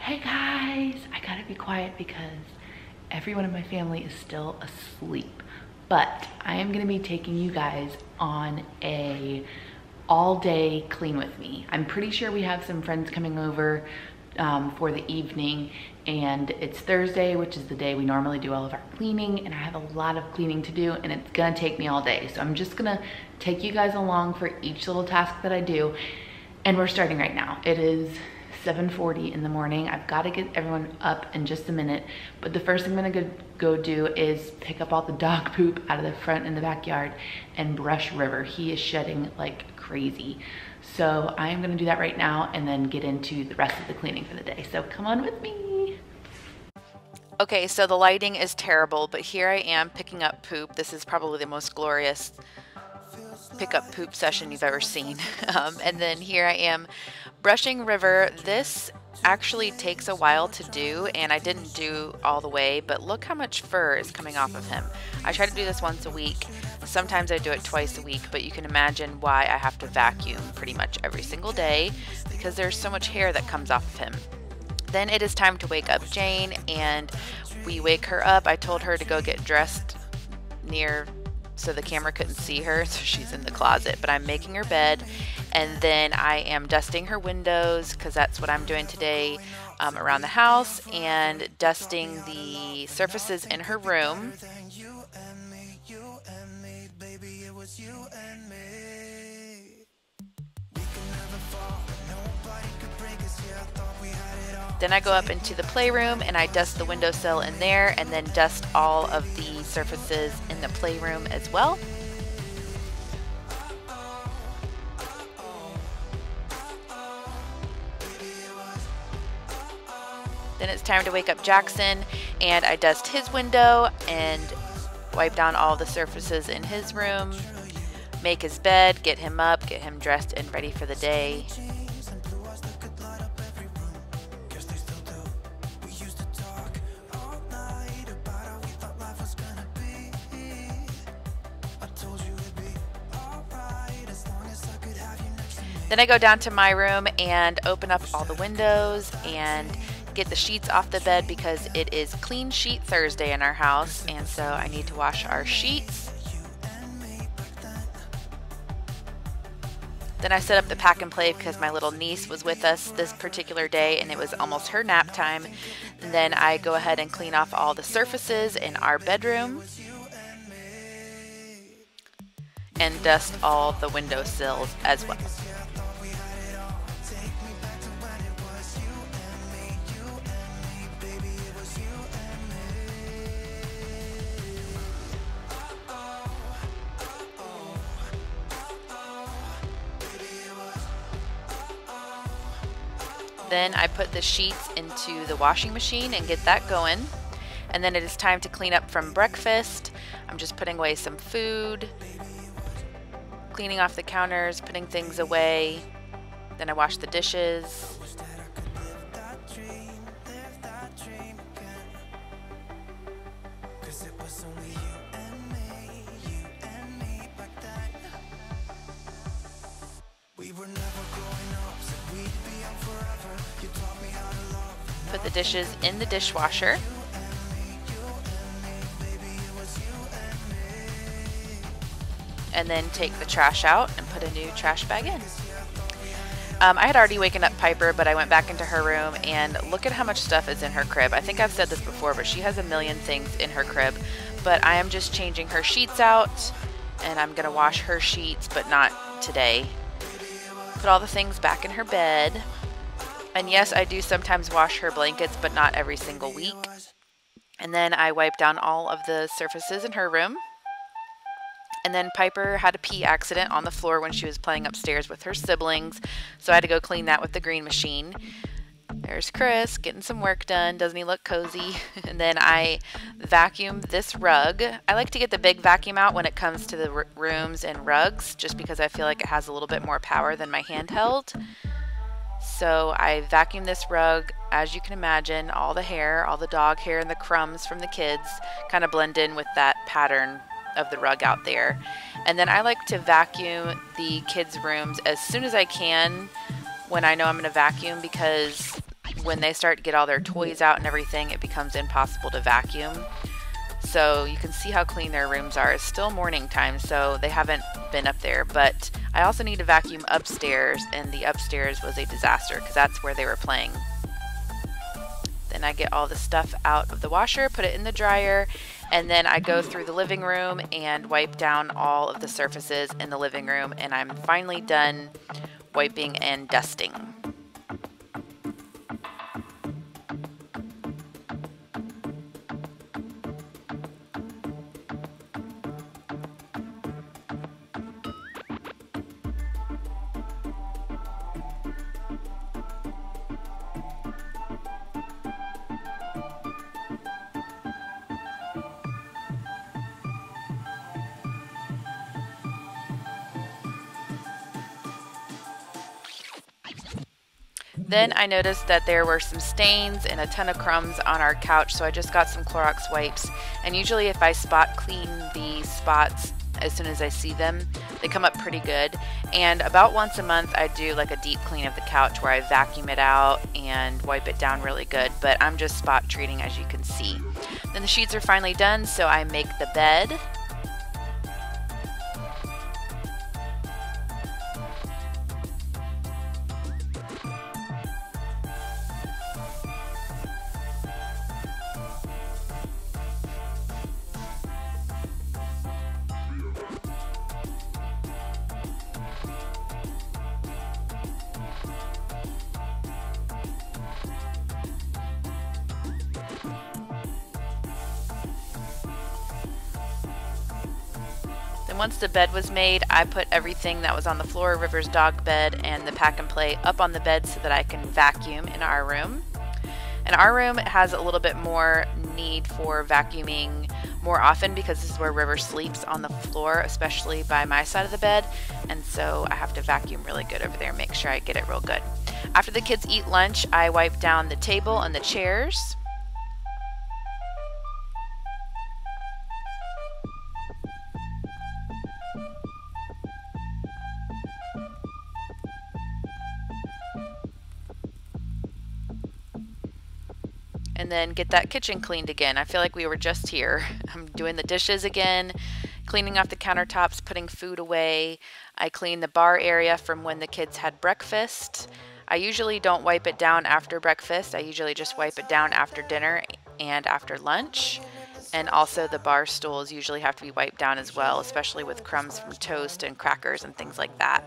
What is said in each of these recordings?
Hey guys, I gotta be quiet because everyone in my family is still asleep. But I am gonna be taking you guys on a all day clean with me. I'm pretty sure we have some friends coming over for the evening, and it's Thursday, which is the day we normally do all of our cleaning, and I have a lot of cleaning to do and it's gonna take me all day. So I'm just gonna take you guys along for each little task that I do, and we're starting right now. It is 7:40 in the morning. I've got to get everyone up in just a minute, but the first thing I'm gonna go do is pick up all the dog poop out of the front in the backyard and brush River. He is shedding like crazy. So I am gonna do that right now and then get into the rest of the cleaning for the day. So come on with me. Okay, so the lighting is terrible, but here I am picking up poop. This is probably the most glorious pick up poop session you've ever seen. And then here I am brushing River. This actually takes a while to do, and I didn't do all the way, but look how much fur is coming off of him. I try to do this once a week. Sometimes I do it twice a week, but you can imagine why I have to vacuum pretty much every single day because there's so much hair that comes off of him. Then it is time to wake up Jane, and we wake her up. I told her to go get dressed near so the camera couldn't see her, so she's in the closet, but I'm making her bed, and then I am dusting her windows because that's what I'm doing today around the house, and dusting the surfaces in her room. Then I go up into the playroom and I dust the windowsill in there, and then dust all of the surfaces in the playroom as well. Then it's time to wake up Jackson, and I dust his window and wipe down all the surfaces in his room, make his bed, get him up, get him dressed and ready for the day. Then I go down to my room and open up all the windows and get the sheets off the bed because it is Clean Sheet Thursday in our house, and so I need to wash our sheets. Then I set up the pack and play because my little niece was with us this particular day and it was almost her nap time. And then I go ahead and clean off all the surfaces in our bedroom and dust all the windowsills as well. Then I put the sheets into the washing machine and get that going. And then it is time to clean up from breakfast. I'm just putting away some food, cleaning off the counters, putting things away. Then I wash the dishes. Put the dishes in the dishwasher. And then take the trash out and put a new trash bag in. I had already waken up Piper, but I went back into her room and look at how much stuff is in her crib. I think I've said this before, but she has a million things in her crib. But I am just changing her sheets out, and I'm gonna wash her sheets, but not today. Put all the things back in her bed. And yes, I do sometimes wash her blankets, but not every single week. And then I wipe down all of the surfaces in her room. And then Piper had a pee accident on the floor when she was playing upstairs with her siblings, so I had to go clean that with the green machine. There's Chris getting some work done. Doesn't he look cozy? And then I vacuum this rug. I like to get the big vacuum out when it comes to the rooms and rugs, just because I feel like it has a little bit more power than my handheld. So I vacuum this rug. As you can imagine, all the hair, all the dog hair and the crumbs from the kids kind of blend in with that pattern of the rug out there. And then I like to vacuum the kids' rooms as soon as I can when I know I'm going to vacuum, because when they start to get all their toys out and everything, it becomes impossible to vacuum. So you can see how clean their rooms are. It's still morning time, so they haven't been up there. But I also need to vacuum upstairs, and the upstairs was a disaster because that's where they were playing. Then I get all the stuff out of the washer, put it in the dryer, and then I go through the living room and wipe down all of the surfaces in the living room, and I'm finally done wiping and dusting. Then I noticed that there were some stains and a ton of crumbs on our couch, so I just got some Clorox wipes. And usually if I spot clean the spots as soon as I see them, they come up pretty good. And about once a month I do like a deep clean of the couch where I vacuum it out and wipe it down really good, but I'm just spot treating, as you can see. Then the sheets are finally done, so I make the bed. Once the bed was made, I put everything that was on the floor, River's dog bed, and the pack and play up on the bed so that I can vacuum in our room. And our room has a little bit more need for vacuuming more often because this is where River sleeps, on the floor, especially by my side of the bed. And so I have to vacuum really good over there, make sure I get it real good. After the kids eat lunch, I wipe down the table and the chairs. And then get that kitchen cleaned again. I feel like we were just here. I'm doing the dishes again, cleaning off the countertops, putting food away. I clean the bar area from when the kids had breakfast. I usually don't wipe it down after breakfast. I usually just wipe it down after dinner and after lunch. And also the bar stools usually have to be wiped down as well, especially with crumbs from toast and crackers and things like that.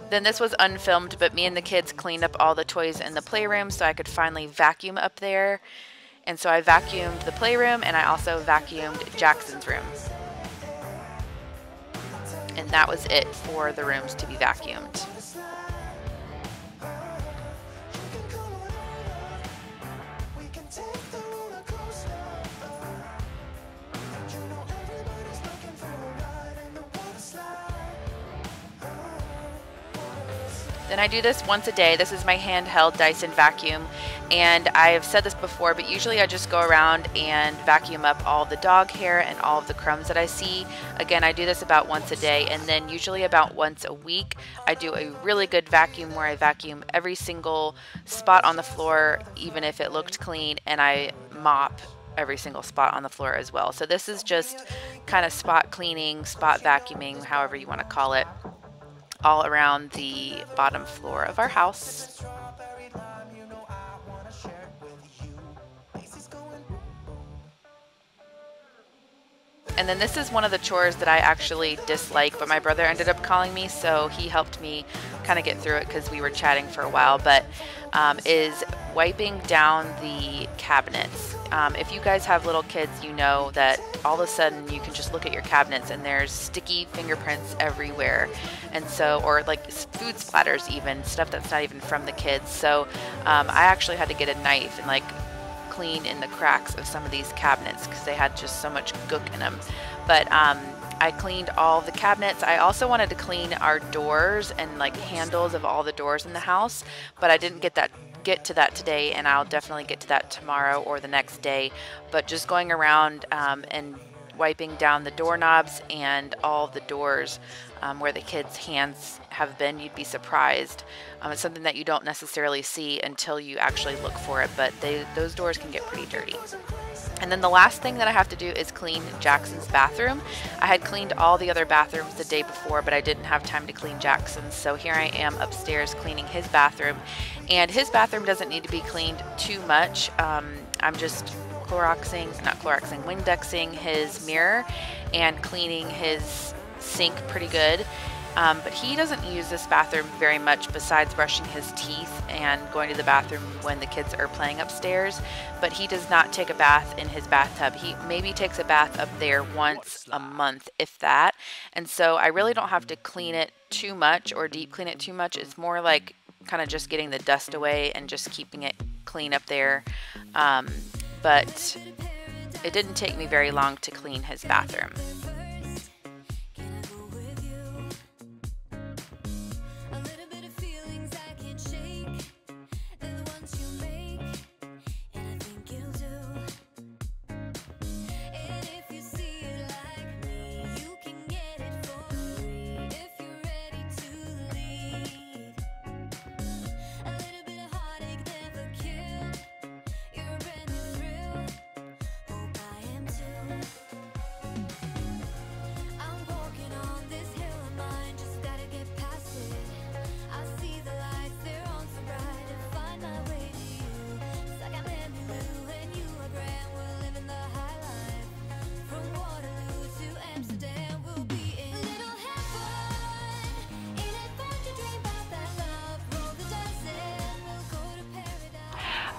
Then this was unfilmed, but me and the kids cleaned up all the toys in the playroom so I could finally vacuum up there. And so I vacuumed the playroom, and I also vacuumed Jackson's room. And that was it for the rooms to be vacuumed. Then I do this once a day. This is my handheld Dyson vacuum, and I've said this before, but usually I just go around and vacuum up all the dog hair and all of the crumbs that I see. Again, I do this about once a day, and then usually about once a week I do a really good vacuum where I vacuum every single spot on the floor, even if it looked clean, and I mop every single spot on the floor as well. So this is just kind of spot cleaning, spot vacuuming, however you want to call it, all around the bottom floor of our house. And then this is one of the chores that I actually dislike, but my brother ended up calling me, so he helped me kind of get through it because we were chatting for a while, but is wiping down the cabinets. If you guys have little kids, you know that all of a sudden you can just look at your cabinets and there's sticky fingerprints everywhere. And so, or like food splatters even, stuff that's not even from the kids. So I actually had to get a knife and like clean in the cracks of some of these cabinets because they had just so much gook in them. But I cleaned all the cabinets. I also wanted to clean our doors and like handles of all the doors in the house, but I didn't get that get to that today, and I'll definitely get to that tomorrow or the next day. But just going around and wiping down the doorknobs and all the doors where the kids' hands have been, you'd be surprised. It's something that you don't necessarily see until you actually look for it, but those doors can get pretty dirty. And then the last thing that I have to do is clean Jackson's bathroom. I had cleaned all the other bathrooms the day before, but I didn't have time to clean Jackson's. So here I am upstairs cleaning his bathroom. And his bathroom doesn't need to be cleaned too much. I'm just Windexing his mirror and cleaning his sink pretty good. But he doesn't use this bathroom very much besides brushing his teeth and going to the bathroom when the kids are playing upstairs. But he does not take a bath in his bathtub. He maybe takes a bath up there once a month, if that. And so I really don't have to clean it too much or deep clean it too much. It's more like kind of just getting the dust away and just keeping it clean up there. But it didn't take me very long to clean his bathroom.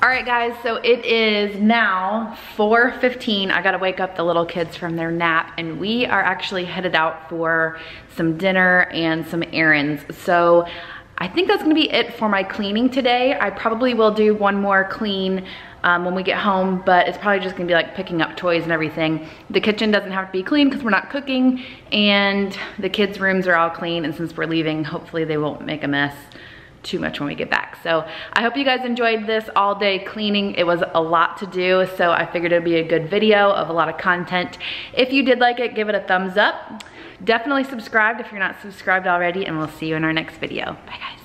All right guys, so it is now 4:15. I gotta wake up the little kids from their nap, and we are actually headed out for some dinner and some errands. So I think that's gonna be it for my cleaning today. I probably will do one more clean when we get home, but it's probably just gonna be like picking up toys and everything. The kitchen doesn't have to be clean because we're not cooking, and the kids' rooms are all clean, and since we're leaving, hopefully they won't make a mess too much when we get back. So I hope you guys enjoyed this all day cleaning. It was a lot to do, so I figured it'd be a good video of a lot of content. If you did like it, give it a thumbs up. Definitely subscribe if you're not subscribed already, and we'll see you in our next video. Bye guys.